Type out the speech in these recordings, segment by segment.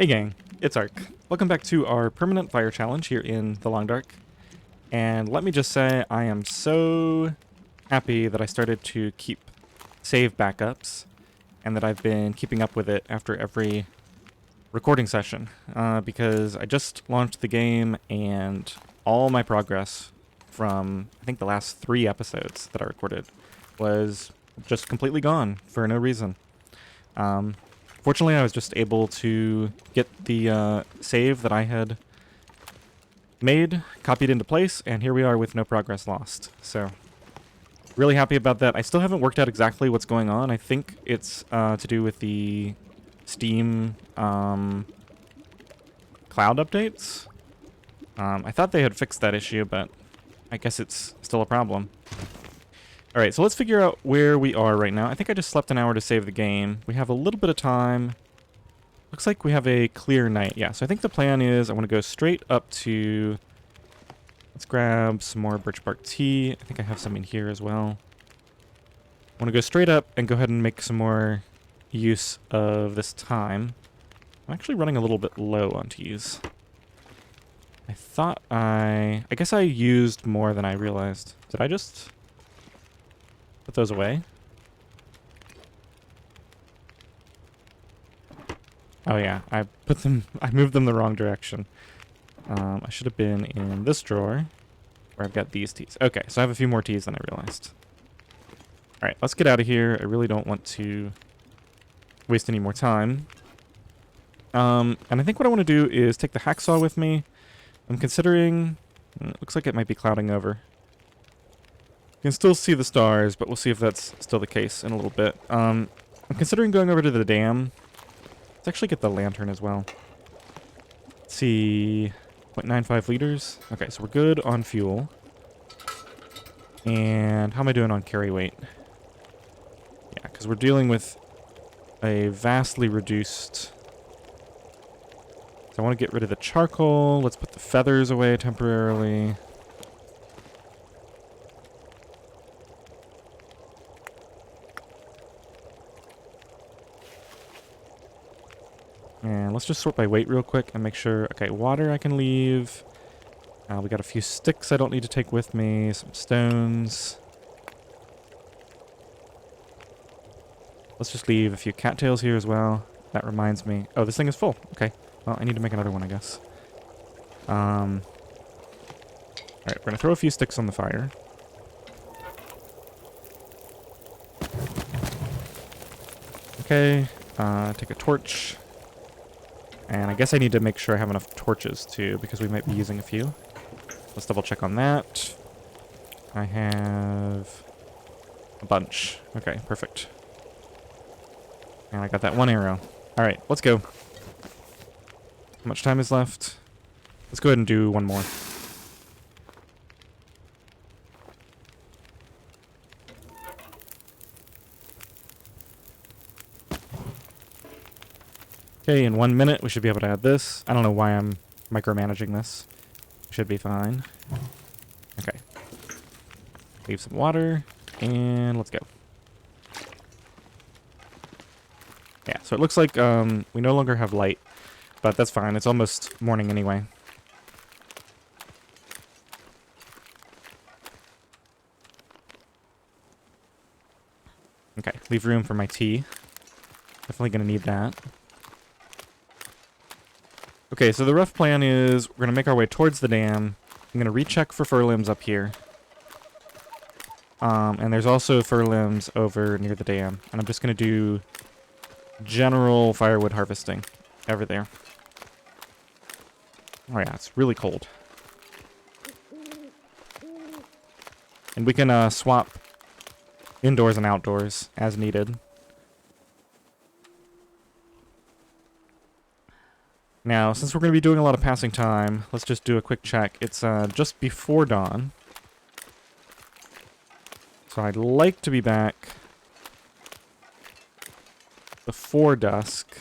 Hey gang, it's Ark. Welcome back to our permanent fire challenge here in the Long Dark. And let me just say, I am so happy that I started to keep save backups and that I've been keeping up with it after every recording session. Because I just launched the game and all my progress from, I think, the last 3 episodes that I recorded was just completely gone for no reason. Fortunately, I was just able to get the save that I had made, copied into place, and here we are with no progress lost. So, really happy about that. I still haven't worked out exactly what's going on. I think it's to do with the Steam cloud updates. I thought they had fixed that issue, but I guess it's still a problem. Alright, so let's figure out where we are right now. I think I just slept an hour to save the game. We have a little bit of time. Looks like we have a clear night. Yeah, so I think the plan is I want to go straight up to... Let's grab some more birch bark tea. I think I have some in here as well. I want to go straight up and go ahead and make some more use of this time. I'm actually running a little bit low on teas. I guess I used more than I realized. Did I just... put those away? Oh yeah, I moved them the wrong direction. I should have been in this drawer where I've got these teas. Okay, so I have a few more teas than I realized. Alright, let's get out of here. I really don't want to waste any more time. And I think what I want to do is take the hacksaw with me. I'm considering... It looks like it might be clouding over. You can still see the stars, but we'll see if that's still the case in a little bit. I'm considering going over to the dam. Let's actually get the lantern as well. Let's see... 0.95 liters. Okay, so we're good on fuel. And how am I doing on carry weight? Yeah, because we're dealing with a vastly reduced... So I want to get rid of the charcoal. Let's put the feathers away temporarily. And let's just sort by weight real quick and make sure... Okay, water I can leave. We got a few sticks I don't need to take with me. Some stones. Let's just leave a few cattails here as well. That reminds me... Oh, this thing is full. Okay. Well, I need to make another one, I guess. Alright, we're gonna throw a few sticks on the fire. Okay. Take a torch. And I guess I need to make sure I have enough torches, too, because we might be using a few. Let's double check on that. I have a bunch. Okay, perfect. And I got that one arrow. Alright, let's go. How much time is left? Let's go ahead and do one more. Okay, in 1 minute we should be able to add this. I don't know why I'm micromanaging this. Should be fine. Okay. Leave some water, and let's go. Yeah, so it looks like we no longer have light, but that's fine. It's almost morning anyway. Okay, leave room for my tea. Definitely gonna need that. Okay, so the rough plan is we're going to make our way towards the dam. I'm going to recheck for fir limbs up here. And there's also fir limbs over near the dam. And I'm just going to do general firewood harvesting over there. Oh yeah, it's really cold. And we can swap indoors and outdoors as needed. Now, since we're going to be doing a lot of passing time, let's just do a quick check. It's just before dawn. So I'd like to be back before dusk,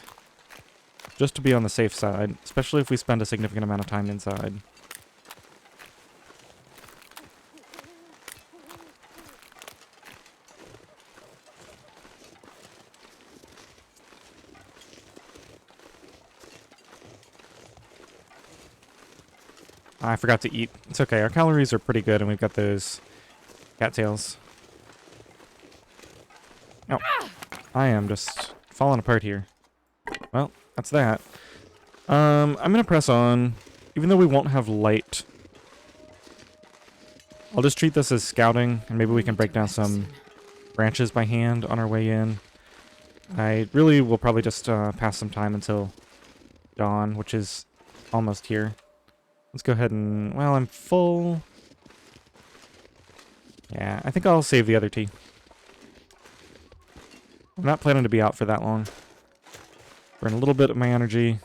just to be on the safe side, especially if we spend a significant amount of time inside. I forgot to eat. It's okay. Our calories are pretty good, and we've got those cattails. Oh, I am just falling apart here. Well, that's that. I'm gonna press on, even though we won't have light. I'll just treat this as scouting, and maybe we can break down some branches by hand on our way in. I really will probably just pass some time until dawn, which is almost here. Let's go ahead and... well, I'm full. Yeah, I think I'll save the other tea. I'm not planning to be out for that long. Burn a little bit of my energy.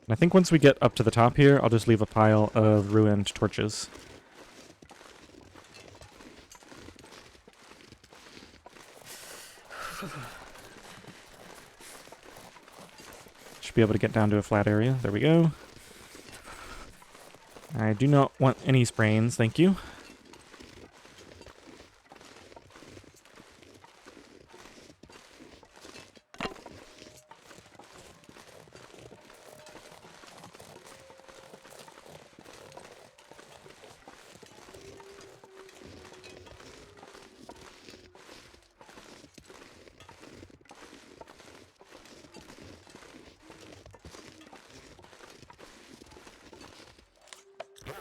And I think once we get up to the top here, I'll just leave a pile of ruined torches. Should be able to get down to a flat area. There we go. I do not want any sprains, thank you.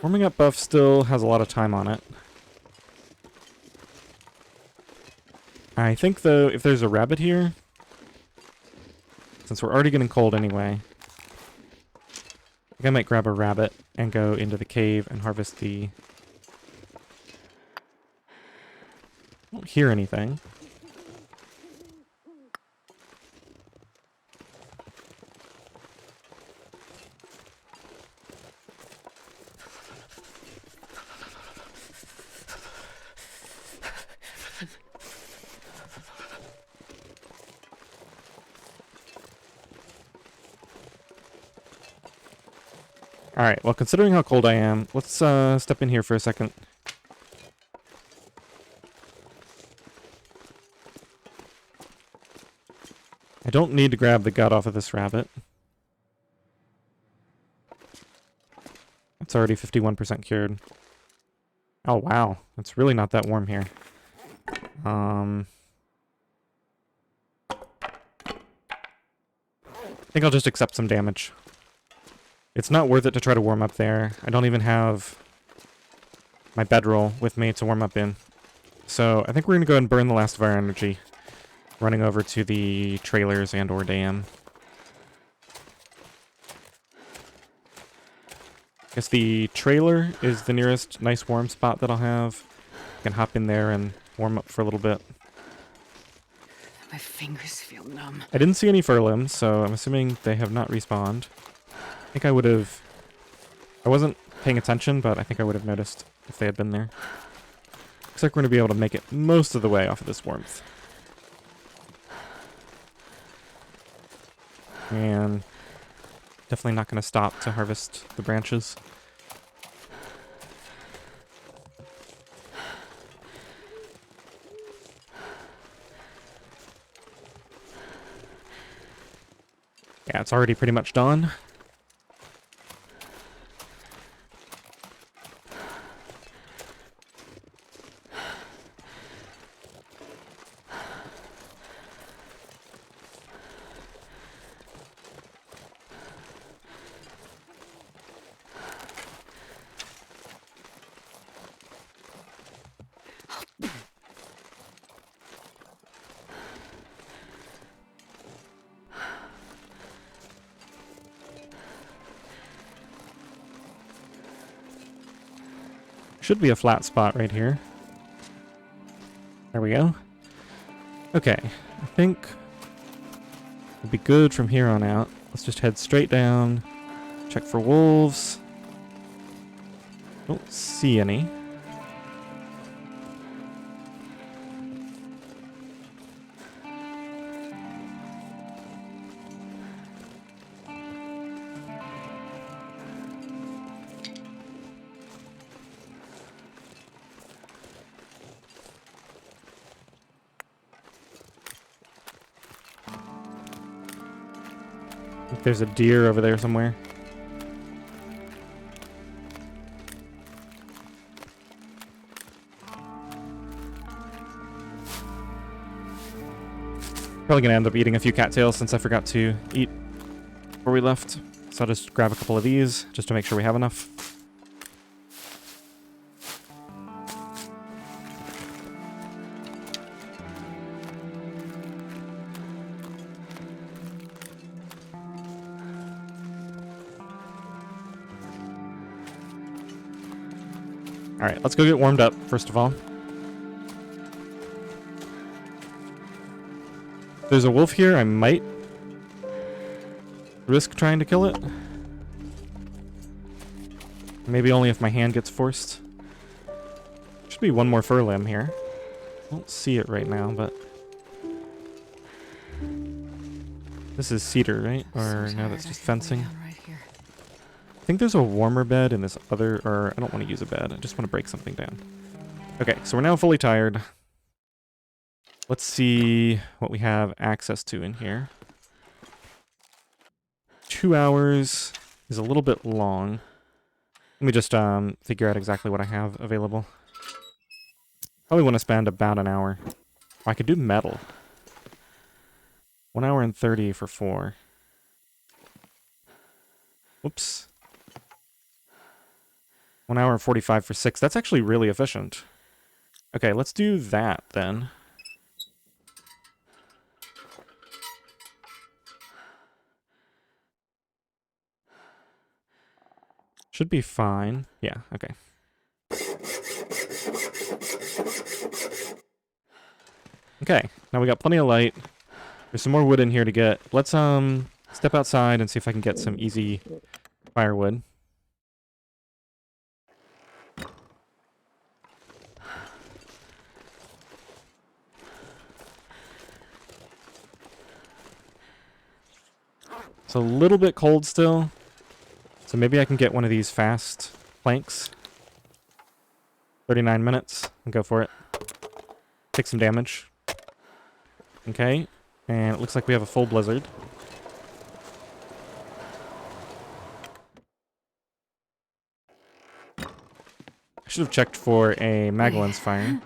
Warming up buff still has a lot of time on it. I think, though, if there's a rabbit here, since we're already getting cold anyway, I think I might grab a rabbit and go into the cave and harvest the... I don't hear anything. Alright, well, considering how cold I am, let's step in here for a second. I don't need to grab the gut off of this rabbit. It's already 51% cured. Oh, wow. It's really not that warm here. I think I'll just accept some damage. It's not worth it to try to warm up there. I don't even have my bedroll with me to warm up in. So I think we're going to go ahead and burn the last of our energy, running over to the trailers and or dam. I guess the trailer is the nearest nice warm spot that I'll have. I can hop in there and warm up for a little bit. My fingers feel numb. I didn't see any furlims, so I'm assuming they have not respawned. I think I would have... I wasn't paying attention, but I think I would have noticed if they had been there. Looks like we're going to be able to make it most of the way off of this warmth. And definitely not going to stop to harvest the branches. Yeah, it's already pretty much done. Should be a flat spot right here. There we go. Okay, I think it'll be good from here on out. Let's just head straight down, check for wolves. Don't see any. think there's a deer over there somewhere. Probably gonna end up eating a few cattails since I forgot to eat before we left. So I'll just grab a couple of these just to make sure we have enough. Alright, let's go get warmed up, first of all. If there's a wolf here, I might risk trying to kill it. Maybe only if my hand gets forced. Should be one more fur limb here. I don't see it right now, but... This is cedar, right? Or no, that's just fencing. I think there's a warmer bed in this other, or I don't want to use a bed. I just want to break something down. Okay, so we're now fully tired. Let's see what we have access to in here. 2 hours is a little bit long. Let me just figure out exactly what I have available. Probably want to spend about an hour. Oh, I could do metal. 1 hour and 30 for 4. Whoops. 1 hour and 45 for 6. That's actually really efficient. Okay, let's do that then. Should be fine. Yeah, okay. Okay, now we got plenty of light. There's some more wood in here to get. Let's step outside and see if I can get some easy firewood. It's a little bit cold still, so maybe I can get one of these fast planks. 39 minutes, and go for it. Take some damage. Okay, and it looks like we have a full blizzard. I should have checked for a Magellan's fire.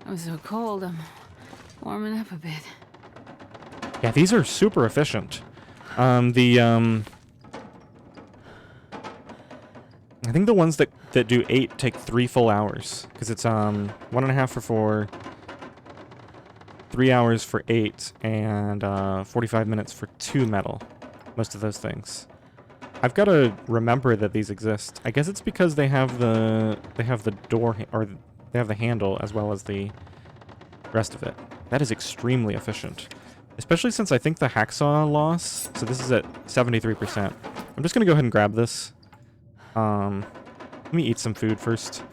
I'm so cold, I'm warming up a bit. Yeah, these are super efficient. I think the ones that do 8 take 3 full hours, because it's 1.5 for 4, 3 hours for 8, and 45 minutes for 2 metal. Most of those things. I've got to remember that these exist. I guess it's because they have the door, or they have the handle as well as the rest of it. That is extremely efficient. Especially since I think the hacksaw loss, so this is at 73%. I'm just going to go ahead and grab this. Let me eat some food first,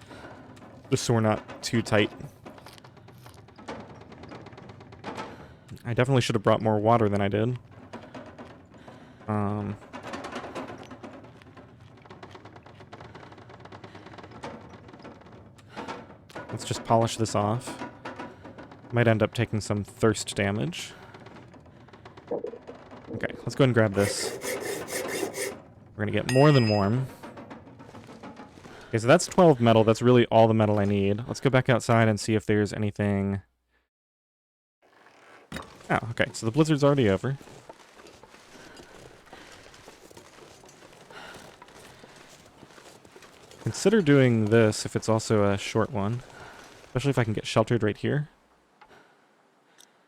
just so we're not too tight. I definitely should have brought more water than I did. Let's just polish this off. Might end up taking some thirst damage. Okay, let's go ahead and grab this. We're gonna get more than warm. Okay, so that's 12 metal. That's really all the metal I need. Let's go back outside and see if there's anything... Oh, okay, so the blizzard's already over. Consider doing this if it's also a short one. Especially if I can get sheltered right here.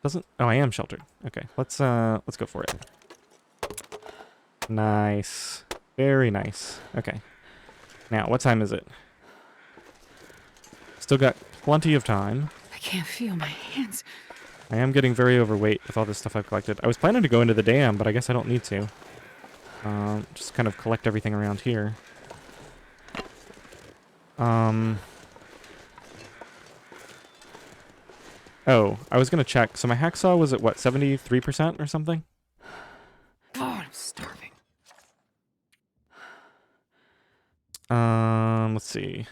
Doesn't... Oh, I am sheltered. Okay, let's go for it. Nice. Very nice. Okay. Now, what time is it? Still got plenty of time. I can't feel my hands. I am getting very overweight with all this stuff I've collected. I was planning to go into the dam, but I guess I don't need to. Just kind of collect everything around here. Oh, I was gonna check. So my hacksaw was at what, 73% or something? God, I'm starving. Let's see.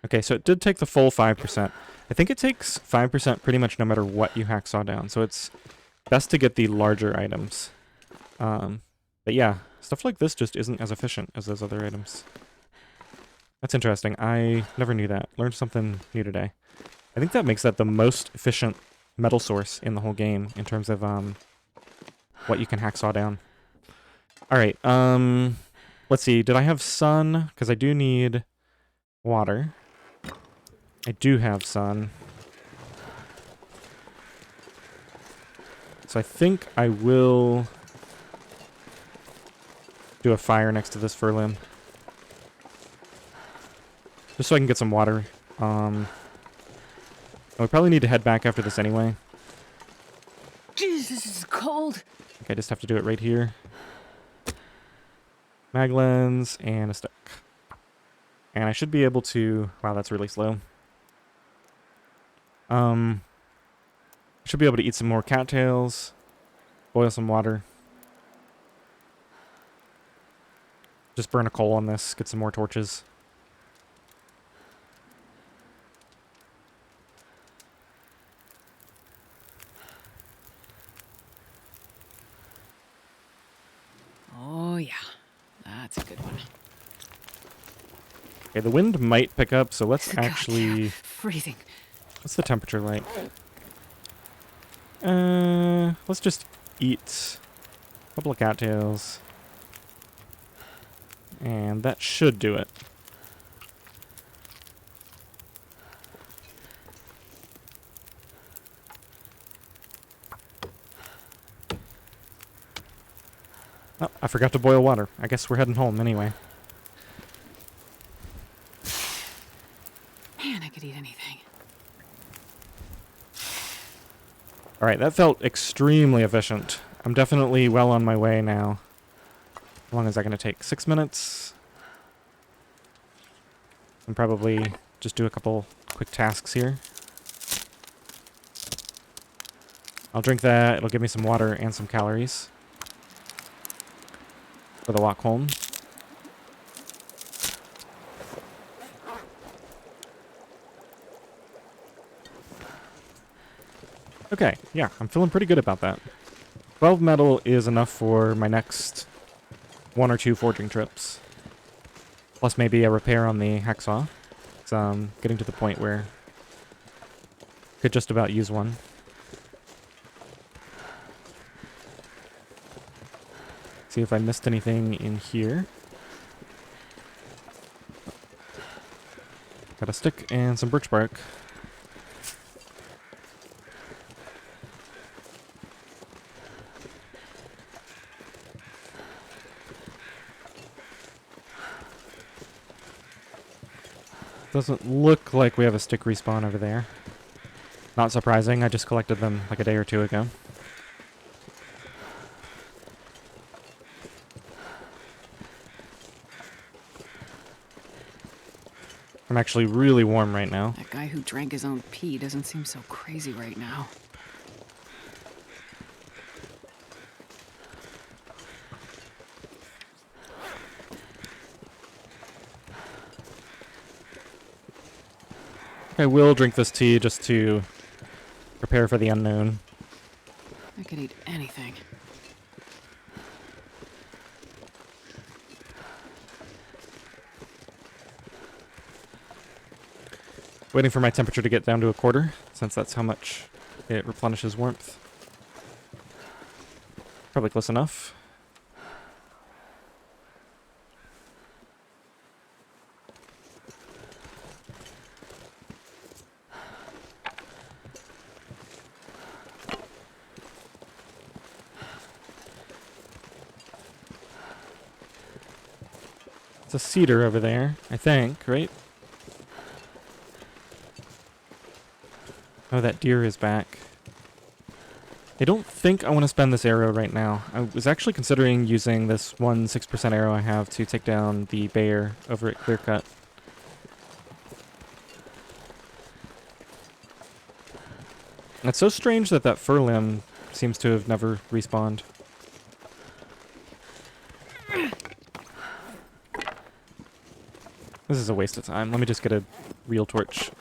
Okay, so it did take the full 5%. I think it takes 5% pretty much no matter what you hacksaw down, so it's best to get the larger items. But yeah, stuff like this just isn't as efficient as those other items. That's interesting. I never knew that. Learned something new today. I think that makes that the most efficient metal source in the whole game in terms of what you can hacksaw down. Alright, let's see. Did I have sun? Because I do need water. I do have sun. So I think I will do a fire next to this fir limb. Just so I can get some water. We probably need to head back after this anyway. Jeez, this is cold. Okay, I just have to do it right here. Mag lens and a stick. And I should be able to... Wow, that's really slow. Should be able to eat some more cattails. Boil some water. Just burn a coal on this. Get some more torches. Oh, yeah. That's a good one. Okay, the wind might pick up, so let's God, actually... yeah. Freezing. What's the temperature like? Let's just eat a couple of cattails. And that should do it. Oh, I forgot to boil water. I guess we're heading home anyway. Man, I could eat anything. Alright, that felt extremely efficient. I'm definitely well on my way now. How long is that going to take? 6 minutes? And probably just do a couple quick tasks here. I'll drink that. It'll give me some water and some calories for the walk home. Okay, yeah, I'm feeling pretty good about that. 12 metal is enough for my next 1 or 2 forging trips. Plus maybe a repair on the hacksaw. It's getting to the point where I could just about use one. See if I missed anything in here. Got a stick and some birch bark. Doesn't look like we have a stick respawn over there. Not surprising, I just collected them like a day or 2 ago. I'm actually really warm right now. That guy who drank his own pee doesn't seem so crazy right now. I will drink this tea just to prepare for the unknown. I could eat anything. Waiting for my temperature to get down to 1/4, since that's how much it replenishes warmth. Probably close enough. It's a cedar over there, I think, right? Oh, that deer is back. I don't think I want to spend this arrow right now. I was actually considering using this 1 6% arrow I have to take down the bear over at Clearcut. It's so strange that that fir limb seems to have never respawned. This is a waste of time. Let me just get a real torch.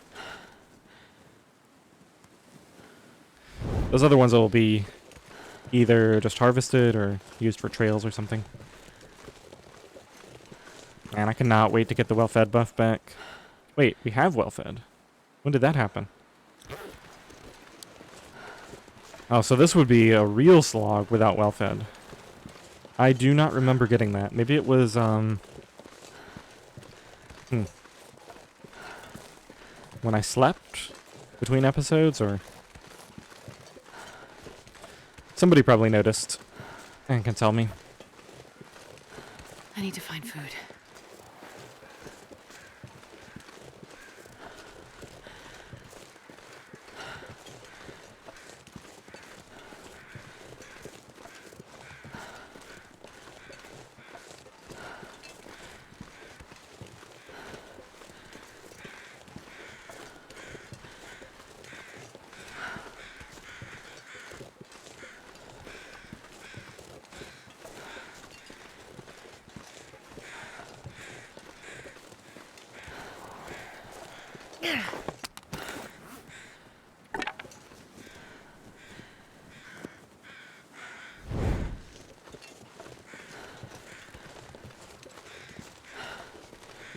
Those other ones will be either just harvested or used for trails or something. Man, I cannot wait to get the well-fed buff back. Wait, we have well-fed. When did that happen? Oh, so this would be a real slog without well-fed. I do not remember getting that. Maybe it was, when I slept between episodes, or... Somebody probably noticed and can tell me. I need to find food.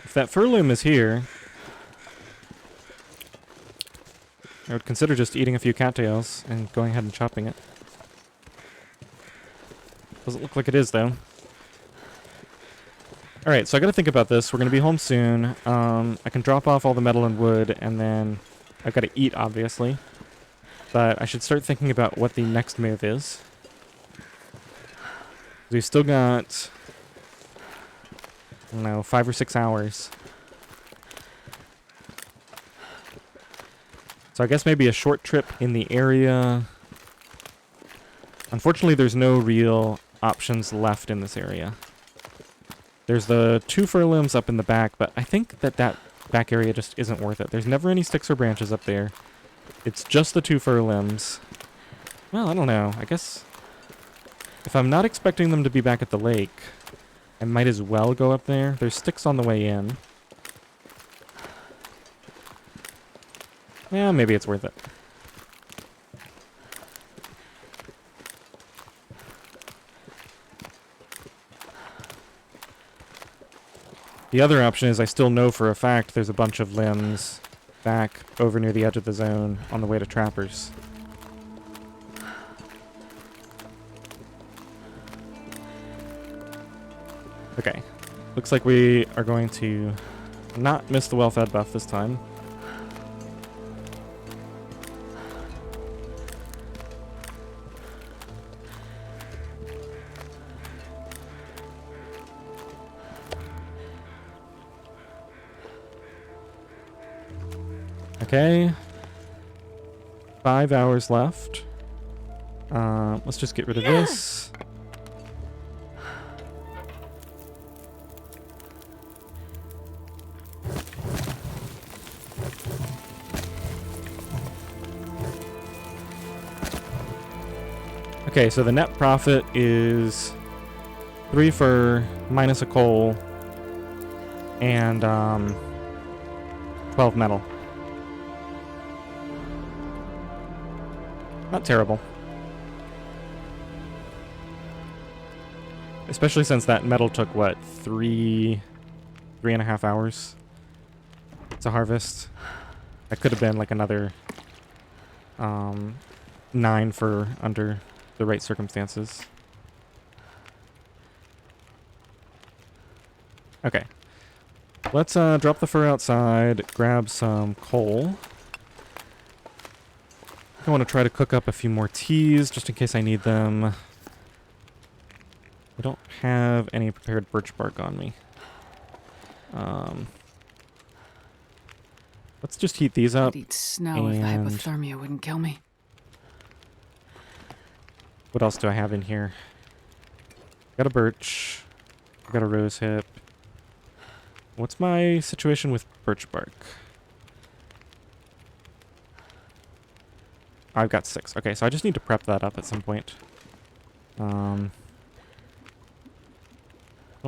If that furloom is here, I would consider just eating a few cattails and going ahead and chopping it. Doesn't look like it is, though. Alright, so I gotta think about this. We're gonna be home soon. I can drop off all the metal and wood, and then I've gotta eat, obviously. But I should start thinking about what the next move is. We've still got... I don't know, 5 or 6 hours. So I guess maybe a short trip in the area. Unfortunately, there's no real options left in this area. There's the 2 furlooms up in the back, but I think that that back area just isn't worth it. There's never any sticks or branches up there. It's just the 2 furlooms. Well, I don't know. I guess if I'm not expecting them to be back at the lake, I might as well go up there. There's sticks on the way in. Yeah, maybe it's worth it. The other option is I still know for a fact there's a bunch of limbs back over near the edge of the zone on the way to Trappers. Okay. Looks like we are going to not miss the well-fed buff this time. Okay. 5 hours left. Let's just get rid of this. Okay, so the net profit is 3 fur minus a coal and 12 metal. Not terrible. Especially since that metal took, what, 3.5 hours to harvest. That could have been like another 9 for under the right circumstances. Okay. Let's drop the fur outside, grab some coal. I want to try to cook up a few more teas just in case I need them. I don't have any prepared birch bark on me. Let's just heat these up. I'd eat snow if the and hypothermia wouldn't kill me. what else do I have in here? Got a birch. Got a rose hip. What's my situation with birch bark? I've got 6. Okay, so I just need to prep that up at some point. Don't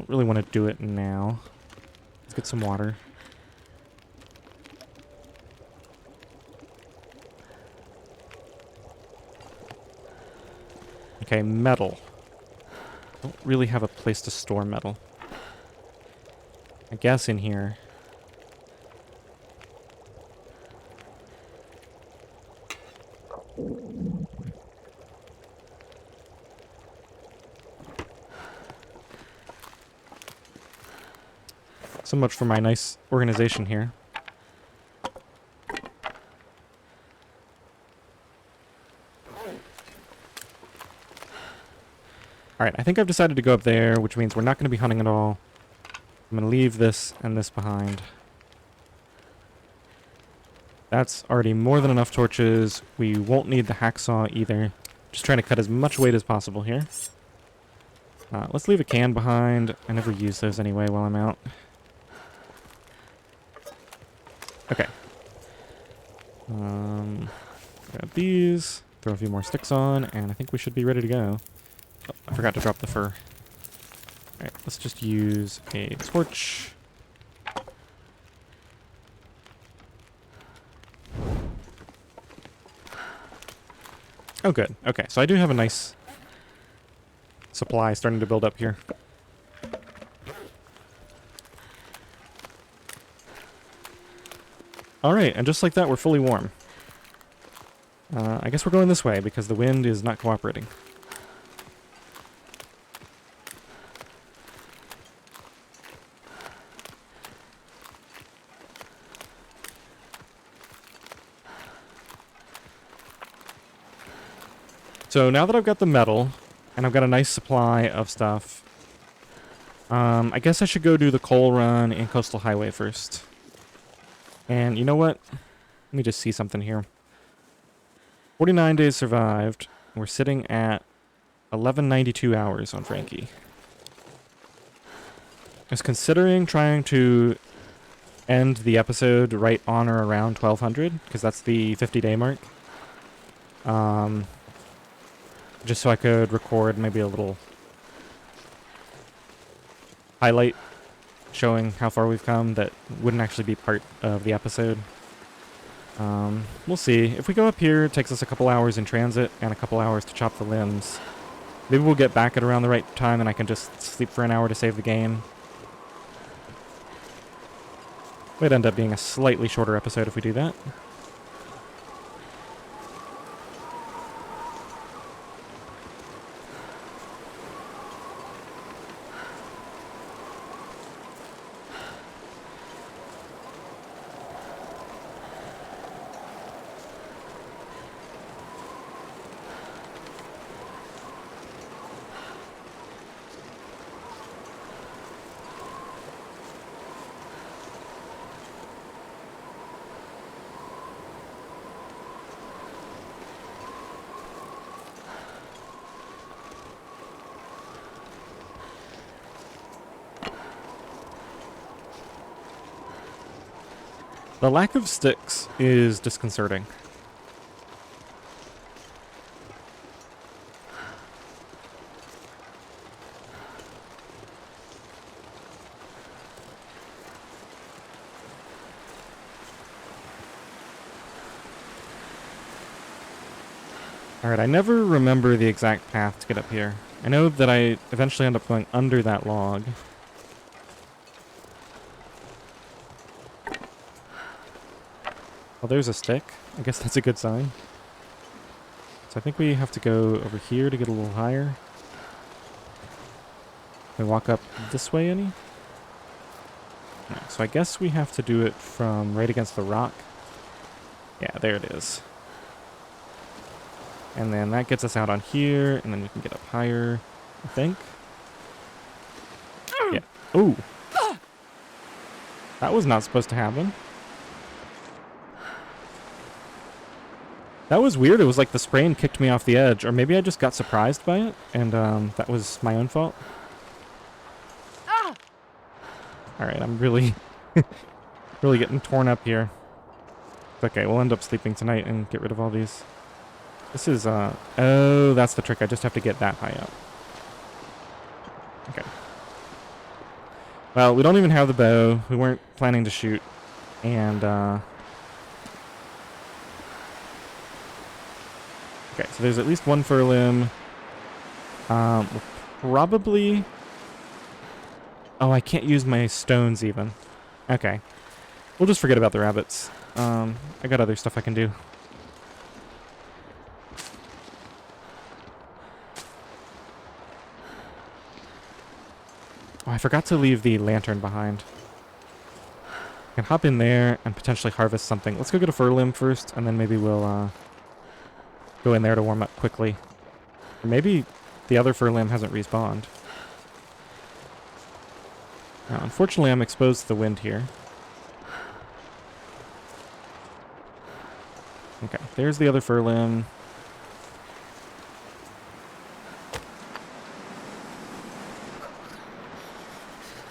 really want to do it now. Let's get some water. Okay, metal. Don't really have a place to store metal. I guess in here. So much for my nice organization here. Alright, I think I've decided to go up there, which means we're not going to be hunting at all. I'm going to leave this and this behind. That's already more than enough torches. We won't need the hacksaw either. Just trying to cut as much weight as possible here. Let's leave a can behind. I never use those anyway while I'm out. Okay. Grab these, throw a few more sticks on, and I think we should be ready to go. Oh, I forgot to drop the fur. Alright, let's just use a torch. Oh, good. Okay, so I do have a nice supply starting to build up here. Alright, and just like that, we're fully warm. I guess we're going this way because the wind is not cooperating. So now that I've got the metal, and I've got a nice supply of stuff, I guess I should go do the coal run in Coastal Highway first. And you know what? Let me just see something here. 49 days survived. We're sitting at 1192 hours on Frankie. I was considering trying to end the episode right on or around 1200, because that's the 50-day mark. Just so I could record maybe a little highlight showing how far we've come that wouldn't actually be part of the episode. We'll see. If we go up here, it takes us a couple hours in transit and a couple hours to chop the limbs. Maybe we'll get back at around the right time and I can just sleep for an hour to save the game. Might end up being a slightly shorter episode if we do that. The lack of sticks is disconcerting. Alright, I never remember the exact path to get up here. I know that I eventually end up going under that log. Well, there's a stick. I guess that's a good sign. So I think we have to go over here to get a little higher. Can we walk up this way any? No, so I guess we have to do it from right against the rock. Yeah, there it is. And then that gets us out on here, and then we can get up higher, I think. Yeah. Ooh. That was not supposed to happen. That was weird. It was like the sprain kicked me off the edge, or maybe I just got surprised by it, and that was my own fault. Alright, I'm really, really getting torn up here. It's okay, we'll end up sleeping tonight and get rid of all these. This is, oh, that's the trick. I just have to get that high up. Okay. Well, we don't even have the bow. We weren't planning to shoot. And, okay, so there's at least one fur limb. We'll probably... Oh, I can't use my stones even. Okay. We'll just forget about the rabbits. I got other stuff I can do. Oh, I forgot to leave the lantern behind. I can hop in there and potentially harvest something. Let's go get a fur limb first, and then maybe we'll go in there to warm up quickly. Or maybe the other fur limb hasn't respawned. Now, unfortunately, I'm exposed to the wind here. Okay, there's the other fur limb.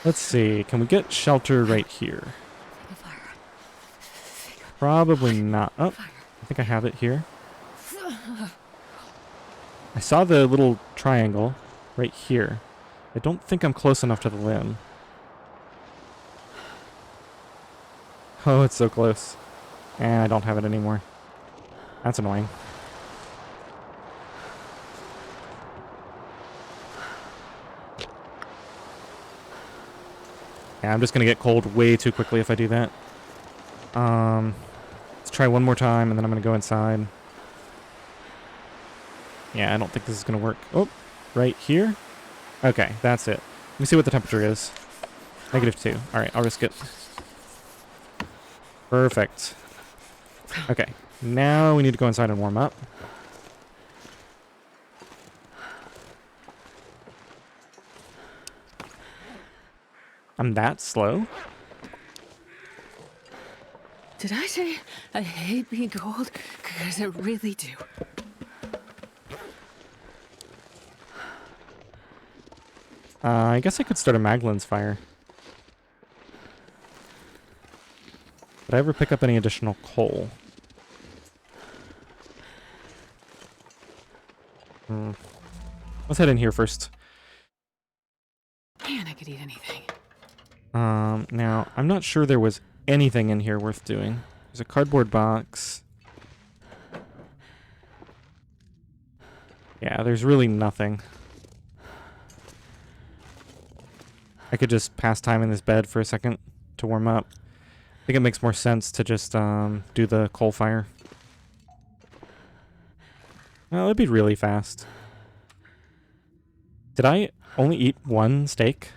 Let's see, can we get shelter right here? Probably not. Oh, I think I have it here. I saw the little triangle right here. I don't think I'm close enough to the limb. Oh, it's so close. And I don't have it anymore. That's annoying. Yeah, I'm just gonna get cold way too quickly if I do that. Let's try one more time, and then I'm gonna go inside. Yeah, I don't think this is gonna work. Oh, right here? Okay, that's it. Let me see what the temperature is. -2. Alright, I'll risk it. Perfect. Okay, now we need to go inside and warm up. I'm that slow? Did I say I hate being cold? Because I really do. I guess I could start a Maglin's fire. Did I ever pick up any additional coal? Let's head in here first. Man, I could eat anything. Now, I'm not sure there was anything in here worth doing. There's a cardboard box. Yeah, there's really nothing. I could just pass time in this bed for a second to warm up. I think it makes more sense to just do the coal fire. Well, it'd be really fast. Did I only eat one steak?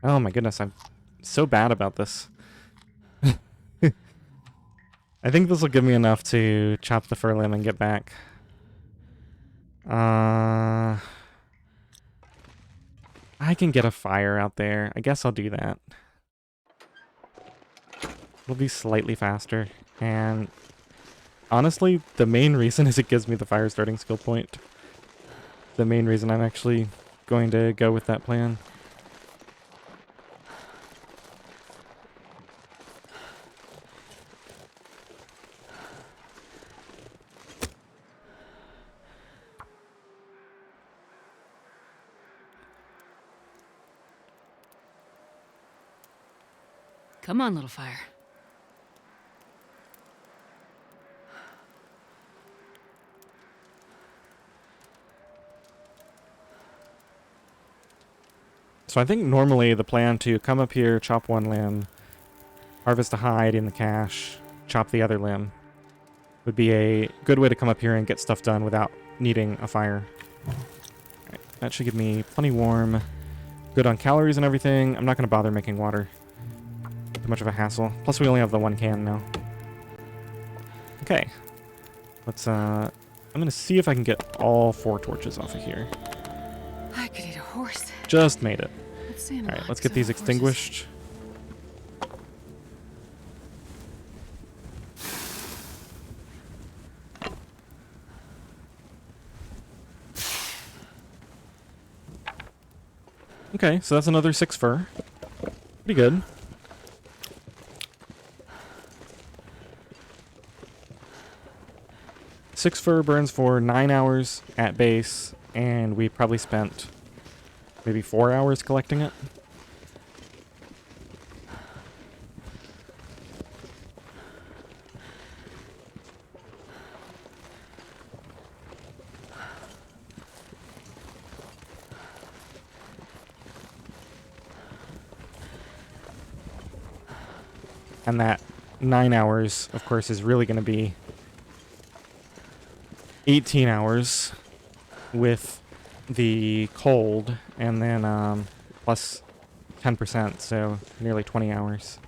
Oh my goodness, I'm so bad about this. I think this will give me enough to chop the fur limb and get back. I can get a fire out there. I guess I'll do that. It'll be slightly faster. And honestly, the main reason is it gives me the fire starting skill point. The main reason I'm actually going to go with that plan. Come on, little fire. So I think normally the plan to come up here, chop one limb, harvest a hide in the cache, chop the other limb, would be a good way to come up here and get stuff done without needing a fire. Alright, that should give me plenty warm, good on calories and everything. I'm not going to bother making water. Too much of a hassle. Plus we only have the one can now. Okay. Let's, I'm going to see if I can get all 4 torches off of here. I could eat a horse. Just made it. All Alright, let's get these extinguished. Okay, so that's another 6 fur. Pretty good. Six fur burns for 9 hours at base, and we probably spent maybe 4 hours collecting it. And that 9 hours, of course, is really going to be 18 hours with the cold, and then plus 10%, so nearly 20 hours.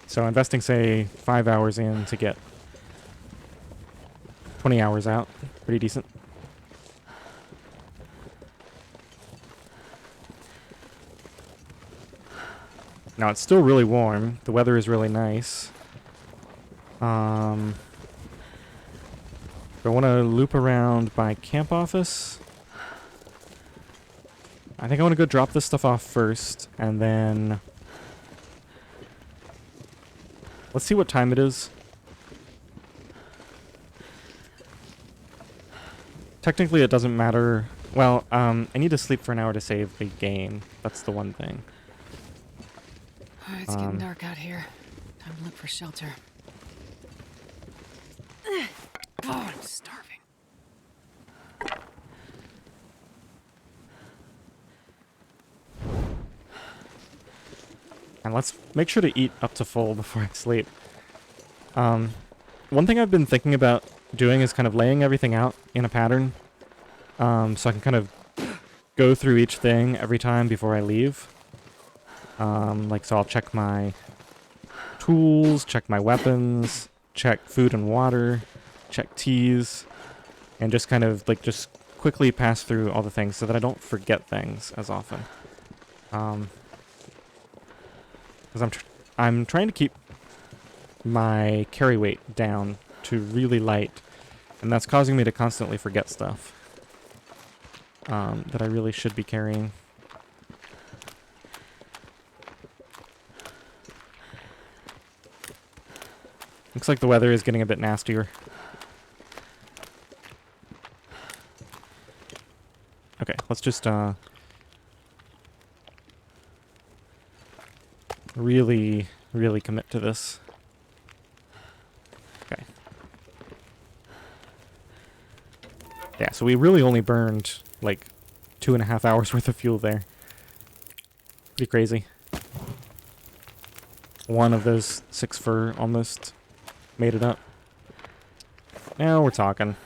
So investing, say, 5 hours in to get 20 hours out, pretty decent. Now, it's still really warm. The weather is really nice. Do I want to loop around by camp office? I think I want to go drop this stuff off first, and then... Let's see what time it is. Technically, it doesn't matter. Well, I need to sleep for an hour to save the game. That's the one thing. It's getting dark out here. Time to look for shelter. Oh, I'm starving. And let's make sure to eat up to full before I sleep. One thing I've been thinking about doing is kind of laying everything out in a pattern. So I can kind of go through each thing every time before I leave. So I'll check my tools, check my weapons, check food and water, check teas, and just kind of just quickly pass through all the things so that I don't forget things as often. Because I'm trying to keep my carry weight down to really light, and that's causing me to constantly forget stuff that I really should be carrying. Looks like the weather is getting a bit nastier. Okay, let's just really commit to this. Okay. Yeah, so we really only burned like 2.5 hours worth of fuel there. Pretty crazy. One of those 6 fur almost made it up. Now we're talking.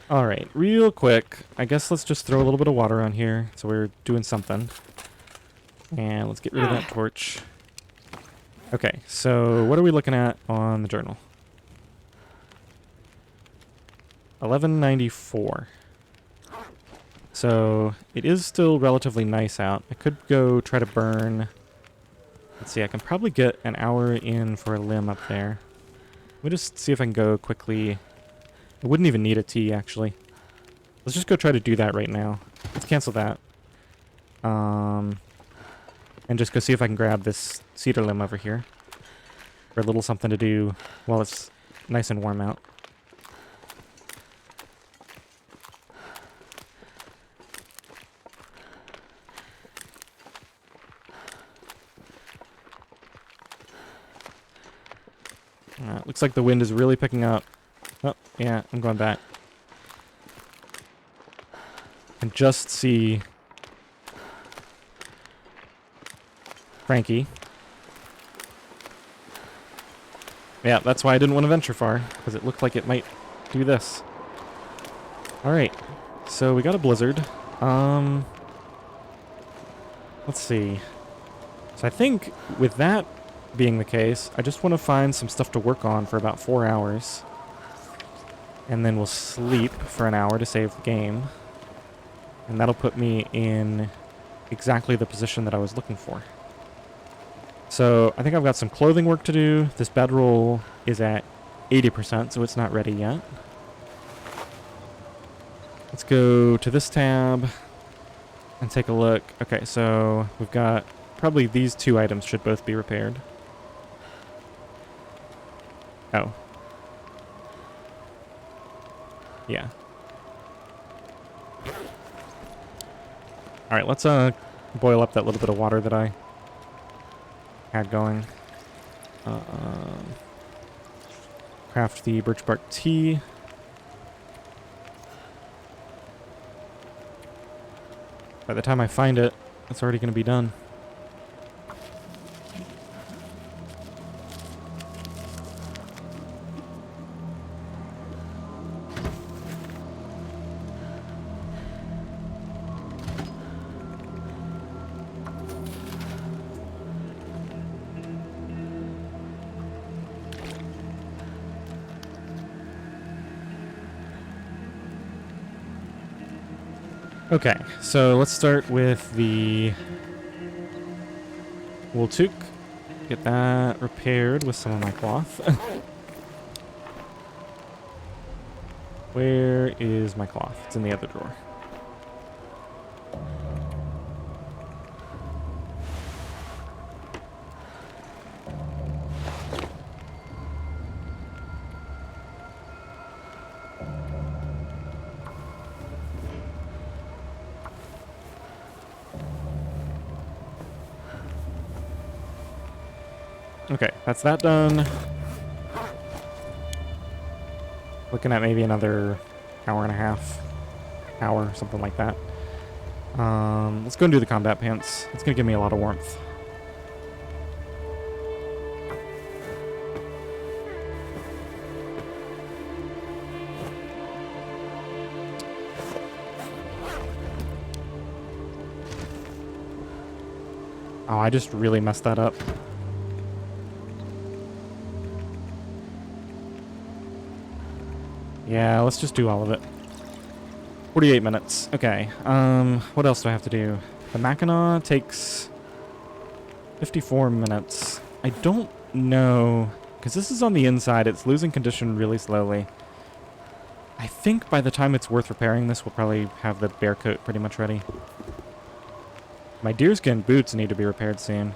Alright, real quick, I guess let's just throw a little bit of water on here so we're doing something. And let's get rid of that torch. Okay, so what are we looking at on the journal? 1194. So it is still relatively nice out. I could go try to burn... Let's see, I can probably get an hour in for a limb up there. Let me just see if I can go quickly. I wouldn't even need a tea, actually. Let's just go try to do that right now. Let's cancel that. And just go see if I can grab this cedar limb over here. For a little something to do while it's nice and warm out. Looks like the wind is really picking up. Oh, yeah, I'm going back. And just see Frankie. Yeah, that's why I didn't want to venture far, because it looked like it might do this. Alright, so we got a blizzard. Let's see. So I think with that being the case, I just want to find some stuff to work on for about 4 hours. And then we'll sleep for an hour to save the game. And that'll put me in exactly the position that I was looking for. So I think I've got some clothing work to do. This bedroll is at 80%, so it's not ready yet. Let's go to this tab and take a look. Okay, so we've got probably these 2 items should both be repaired. Oh. Yeah. Alright, let's boil up that little bit of water that I had going. Craft the birch bark tea. By the time I find it, it's already going to be done. Okay, so let's start with the wool toque. Get that repaired with some of my cloth. Where is my cloth? It's in the other drawer. Okay, that's that done. Looking at maybe another hour and a half, hour, something like that. Let's go and do the combat pants. It's gonna give me a lot of warmth. Oh, I just really messed that up. Yeah, let's just do all of it. 48 minutes. Okay. What else do I have to do? The Mackinac takes 54 minutes. I don't know, because this is on the inside. It's losing condition really slowly. I think by the time it's worth repairing this, we'll probably have the bear coat pretty much ready. My deerskin boots need to be repaired soon.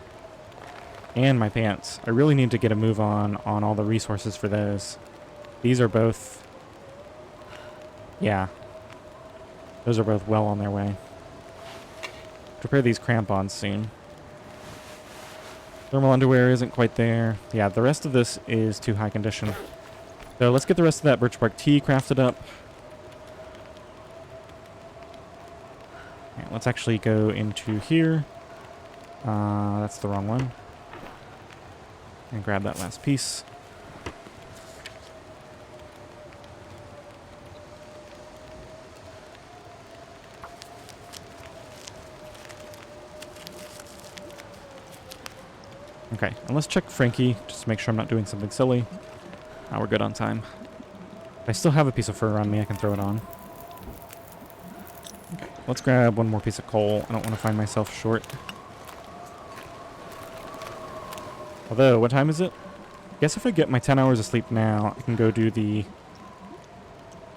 And my pants. I really need to get a move on all the resources for those. These are both... Yeah. Those are both well on their way. Repair these crampons soon. Thermal underwear isn't quite there. Yeah, the rest of this is too high condition. So let's get the rest of that birch bark tea crafted up. Okay, let's actually go into here. That's the wrong one. And grab that last piece. Okay, and let's check Frankie, just to make sure I'm not doing something silly. We're good on time. If I still have a piece of fur on me, I can throw it on. Okay, let's grab one more piece of coal. I don't want to find myself short. Although, what time is it? I guess if I get my 10 hours of sleep now, I can go do the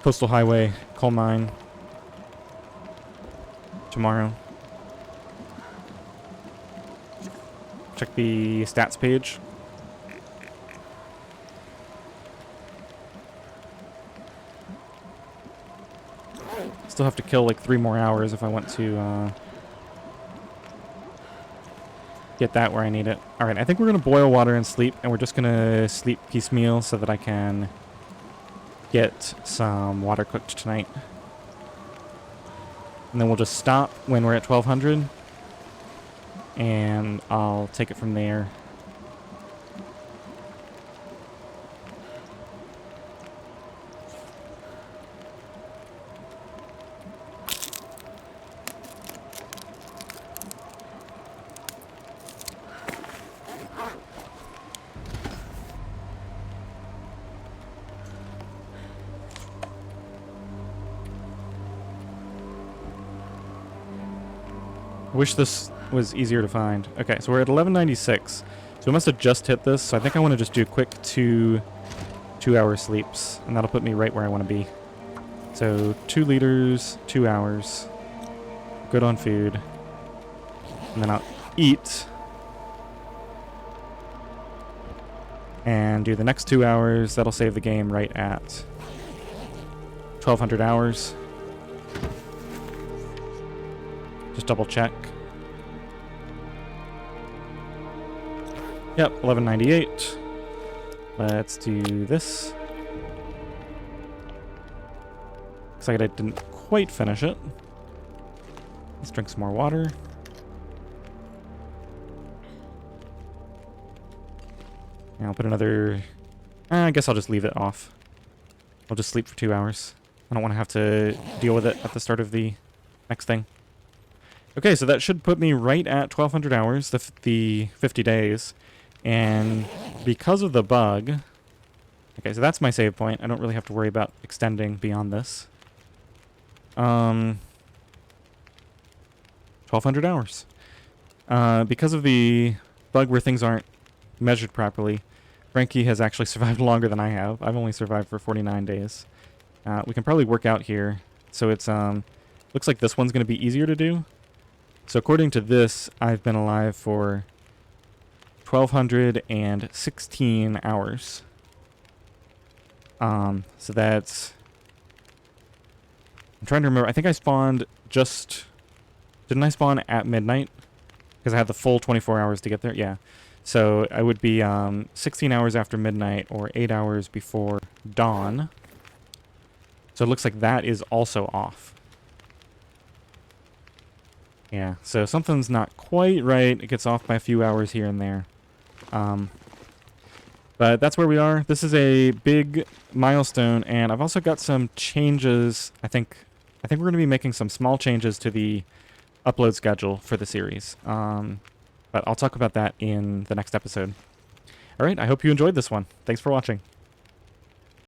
Coastal Highway coal mine tomorrow. Check the stats page. Still have to kill like 3 more hours if I want to get that where I need it. Alright, I think we're going to boil water and sleep, and we're just going to sleep piecemeal so that I can get some water cooked tonight. And then we'll just stop when we're at 1200, and I'll take it from there. I wish this was easier to find. Okay, so we're at 1196. So we must have just hit this. So I think I want to just do quick 2-hour sleeps. And that'll put me right where I want to be. So 2 liters, 2 hours. Good on food. And then I'll eat. And do the next 2 hours. That'll save the game right at 1200 hours. Just double check. Yep, 1198. Let's do this. Looks like I didn't quite finish it. Let's drink some more water. And I'll put another... I guess I'll just leave it off. I'll just sleep for 2 hours. I don't want to have to deal with it at the start of the next thing. Okay, so that should put me right at 1,200 hours, the 50 days. And because of the bug... Okay, so that's my save point. I don't really have to worry about extending beyond this. 1,200 hours. Because of the bug where things aren't measured properly, Frankie has actually survived longer than I have. I've only survived for 49 days. We can probably work out here. So it's, looks like this one's going to be easier to do. So according to this, I've been alive for 1,216 hours. So that's... I'm trying to remember. I think I spawned just... Didn't I spawn at midnight? Because I had the full 24 hours to get there? Yeah. So I would be 16 hours after midnight or 8 hours before dawn. So it looks like that is also off. Yeah, so something's not quite right. It gets off by a few hours here and there. But that's where we are. This is a big milestone, and I've also got some changes. I think we're going to be making some small changes to the upload schedule for the series. But I'll talk about that in the next episode. All right, I hope you enjoyed this one. Thanks for watching.